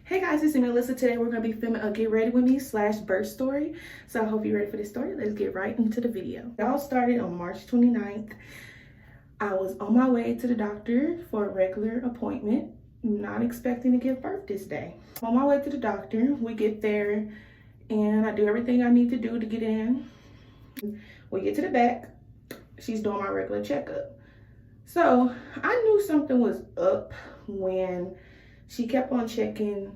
Hey guys, it's Melissa. Today we're going to be filming a get ready with me / birth story. So I hope you're ready for this story. Let's get right into the video. It all started on March 29th. I was on my way to the doctor for a regular appointment, not expecting to give birth this day. On my way to the doctor, we get there and I do everything I need to do to get in. We get to the back. She's doing my regular checkup. So I knew something was up when she kept on checking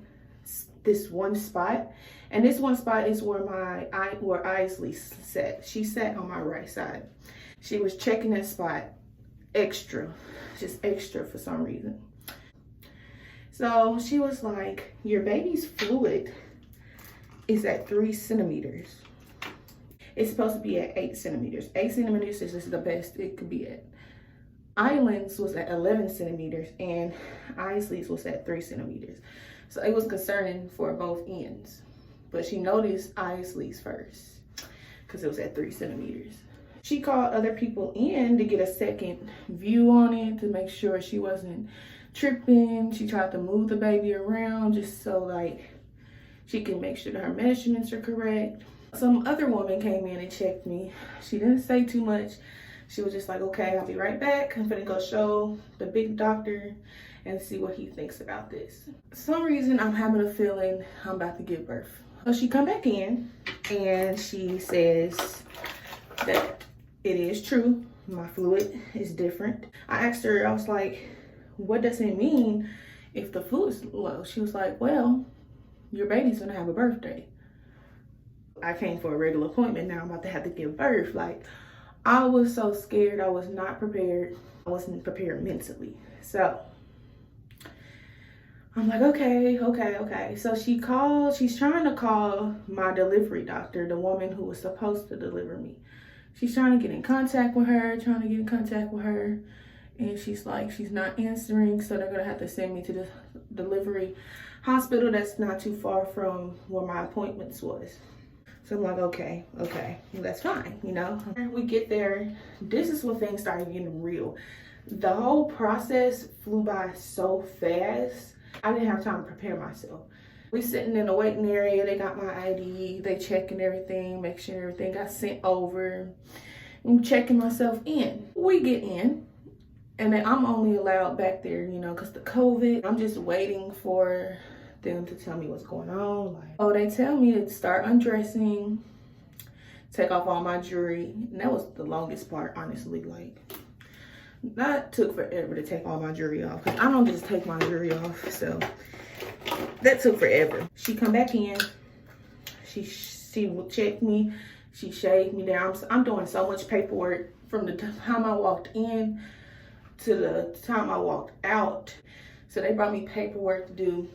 this one spot, and this one spot is where Isley sat. She sat on my right side. She was checking that spot extra, just extra for some reason. So she was like, your baby's fluid is at 3 centimeters. It's supposed to be at 8 centimeters. 8 centimeters is just the best it could be at. Island's was at 11 centimeters and Isley's was at 3 centimeters. So it was concerning for both ends. But she noticed Isley's first because it was at 3 centimeters. She called other people in to get a second view on it to make sure she wasn't tripping. She tried to move the baby around just so like she can make sure that her measurements are correct. Some other woman came in and checked me. She didn't say too much. She was just like, okay, I'll be right back. I'm gonna go show the big doctor and see what he thinks about this. For some reason, I'm having a feeling I'm about to give birth. So she come back in and she says that it is true. My fluid is different. I asked her, I was like, what does it mean if the fluid's low? She was like, well, your baby's gonna have a birthday. I came for a regular appointment. Now I'm about to have to give birth. Like, I was so scared. I was not prepared. I wasn't prepared mentally. So I'm like, okay. So she's trying to call my delivery doctor, the woman who was supposed to deliver me. She's trying to get in contact with her, and she's like, she's not answering. So they're gonna have to send me to the delivery hospital that's not too far from where my appointments was. So I'm like, okay, that's fine, you know? We get there, this is when things started getting real. The whole process flew by so fast, I didn't have time to prepare myself. We sitting in the waiting area, they got my ID, they checking everything, make sure everything got sent over. I'm checking myself in. We get in, and then I'm only allowed back there, you know, because the COVID. I'm just waiting for them to tell me what's going on. Like, oh, they tell me to start undressing, take off all my jewelry, and that was the longest part, honestly. Like, that took forever to take all my jewelry off, because I don't just take my jewelry off, so that took forever. She come back in, she would check me, she shaved me down. I'm doing so much paperwork from the time I walked in to the time I walked out. So they brought me paperwork to do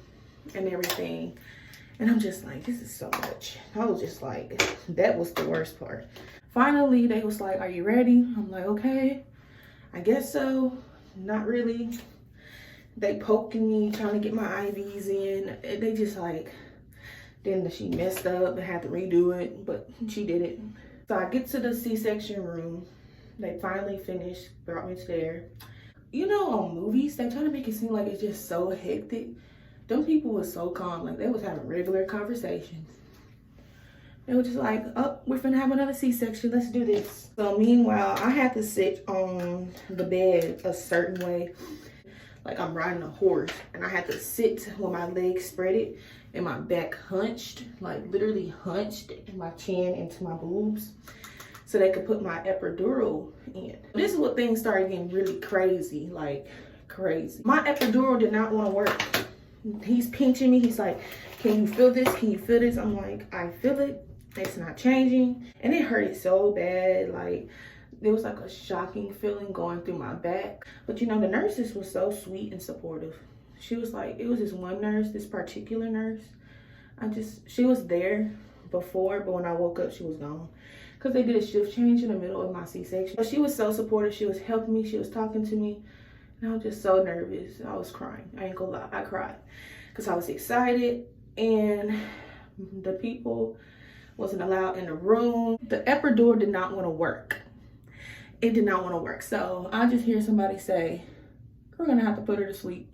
and everything, and I'm just like, this is so much. I was just like, that was the worst part. Finally, they was like, are you ready? I'm like, okay, I guess so. Not really. They poking me, trying to get my IVs in. They just like, then she messed up and had to redo it, but she did it. So I get to the C-section room. They finally finished, brought me to there. You know, on movies, they try to make it seem like it's just so hectic. Them people was so calm, like they was having regular conversations. They were just like, oh, we're finna have another C-section, let's do this. So meanwhile, I had to sit on the bed a certain way, like I'm riding a horse, and I had to sit with my legs spreaded and my back hunched, like literally hunched, and my chin into my boobs, so they could put my epidural in. This is what things started getting really crazy, like crazy. My epidural did not want to work. He's pinching me. He's like, can you feel this? Can you feel this? I'm like, I feel it. It's not changing. And it hurted so bad. Like, there was like a shocking feeling going through my back. But you know, the nurses were so sweet and supportive. She was like, it was this one nurse, this particular nurse. She was there before, but when I woke up, she was gone. Because they did a shift change in the middle of my C-section. But she was so supportive. She was helping me. She was talking to me. And I was just so nervous. I was crying. I ain't gonna lie. I cried because I was excited, and the people wasn't allowed in the room. The epidural did not want to work. It did not want to work. So I just hear somebody say, we're gonna have to put her to sleep.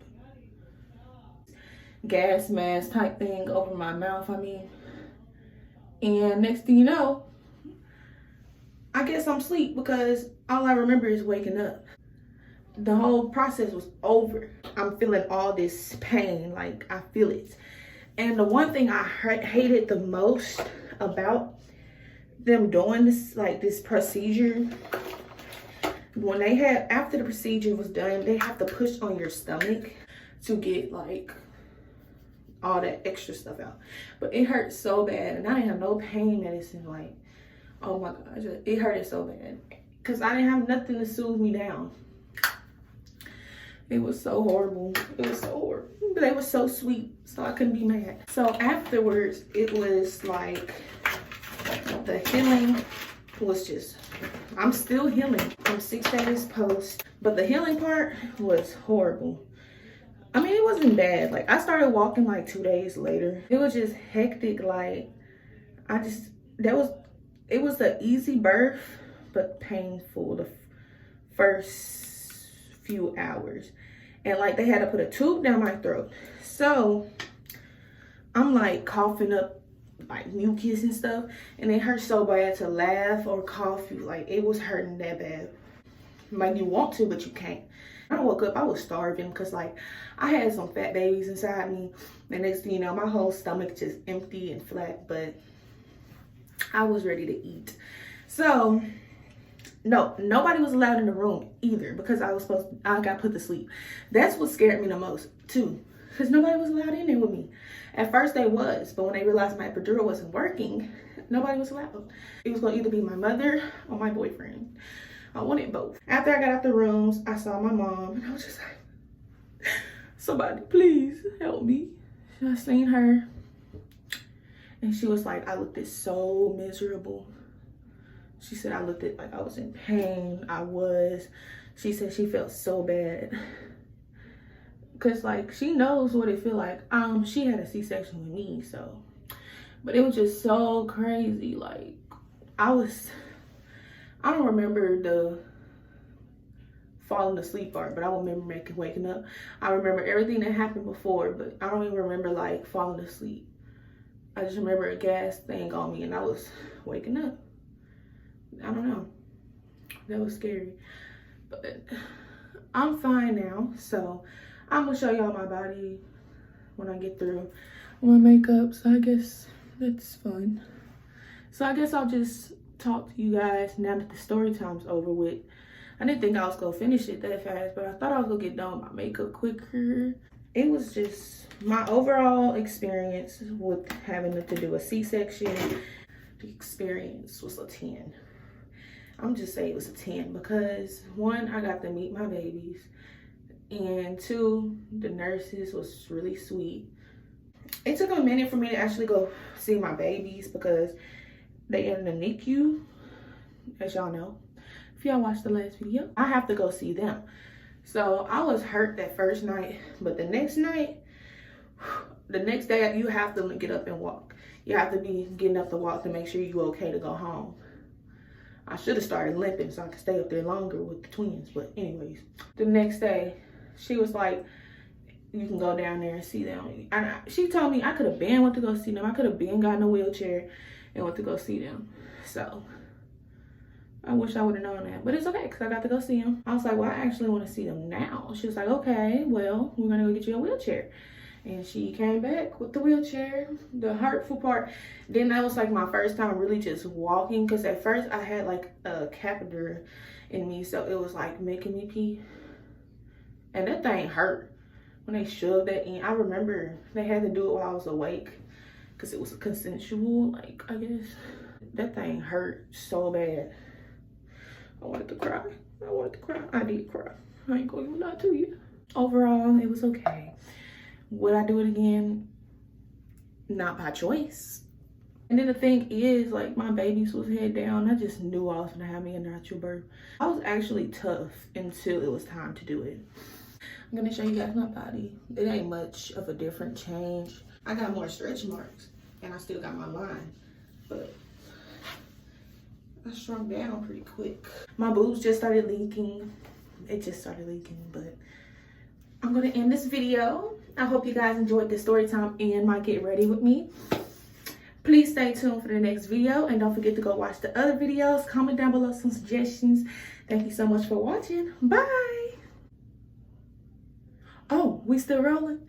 gas mask type thing over my mouth, I mean. And next thing you know, I guess I'm asleep because all I remember is waking up. The whole process was over. I'm feeling all this pain, like I feel it. And the one thing I hated the most about them doing this, like this procedure, when they had, after the procedure was done, they have to push on your stomach to get like all that extra stuff out. But it hurt so bad, and I didn't have no pain medicine. Like, oh my gosh, it hurted so bad because I didn't have nothing to soothe me down. It was so horrible. It was so horrible. But they were so sweet, so I couldn't be mad. So afterwards, it was like the healing was just, I'm still healing. I'm 6 days post, but the healing part was horrible. I mean, it wasn't bad. Like, I started walking like 2 days later. It was just hectic. Like, it was an easy birth, but painful the first few hours. And like, they had to put a tube down my throat. So I'm like coughing up like mucus and stuff, and it hurt so bad to laugh or cough. Like, it was hurting that bad. Like, you want to, but you can't. I woke up, I was starving because like I had some fat babies inside me. And next thing you know, my whole stomach just empty and flat, but I was ready to eat. So no, nobody was allowed in the room either because I got put to sleep. That's what scared me the most too, because nobody was allowed in there with me. At first they was, but when they realized my epidural wasn't working, nobody was allowed. It was gonna either be my mother or my boyfriend. I wanted both. After I got out the rooms, I saw my mom, and I was just like, somebody please help me. I seen her, and she was like, I looked so miserable. She said I looked like I was in pain. I was. She said she felt so bad. Cause like, she knows what it feel like. She had a C-section with me, so. But it was just so crazy. Like, I don't remember the falling asleep part, but I remember waking up. I remember everything that happened before, but I don't even remember like falling asleep. I just remember a gas thing on me and I was waking up. I don't know. That was scary. But I'm fine now. So I'm gonna show y'all my body when I get through my makeup. So I guess that's fun. So I guess I'll just talk to you guys now that the story time's over with. I didn't think I was gonna finish it that fast, but I thought I was gonna get done with my makeup quicker. It was just my overall experience with having to do a C-section. The experience was a 10. I'm just saying it was a 10 because 1, I got to meet my babies, and 2, the nurses was really sweet. It took a minute for me to actually go see my babies because they in the NICU, as y'all know. If y'all watched the last video, I have to go see them. So I was hurt that first night, but the next night, the next day, you have to get up and walk. You have to be getting up to walk to make sure you're okay to go home. I should have started limping so I could stay up there longer with the twins, but anyways. The next day, she was like, you can go down there and see them. And she told me I could have been went to go see them. I could have been got in a wheelchair and went to go see them. So I wish I would have known that, but it's okay because I got to go see them. I was like, well, I actually want to see them now. She was like, okay, well, we're gonna go get you a wheelchair. And she came back with the wheelchair. The hurtful part, then that was like my first time really just walking, because at first I had like a catheter in me, so it was like making me pee. And that thing hurt when they shoved that in. I remember they had to do it while I was awake because it was consensual, like, I guess. That thing hurt so bad. I wanted to cry. I wanted to cry. I did cry. I ain't gonna even lie to you. Overall, it was okay. Would I do it again? Not by choice. And then the thing is, like, my babies was head down. I just knew I was gonna have me a natural birth. I was actually tough until it was time to do it. I'm gonna show you guys my body. It ain't much of a different change. I got more stretch marks and I still got my line, but I shrunk down pretty quick. My boobs just started leaking. It just started leaking, but I'm gonna end this video. I hope you guys enjoyed this story time and my get ready with me. Please stay tuned for the next video, and don't forget to go watch the other videos. Comment down below some suggestions. Thank you so much for watching. Bye. Oh, we still rolling?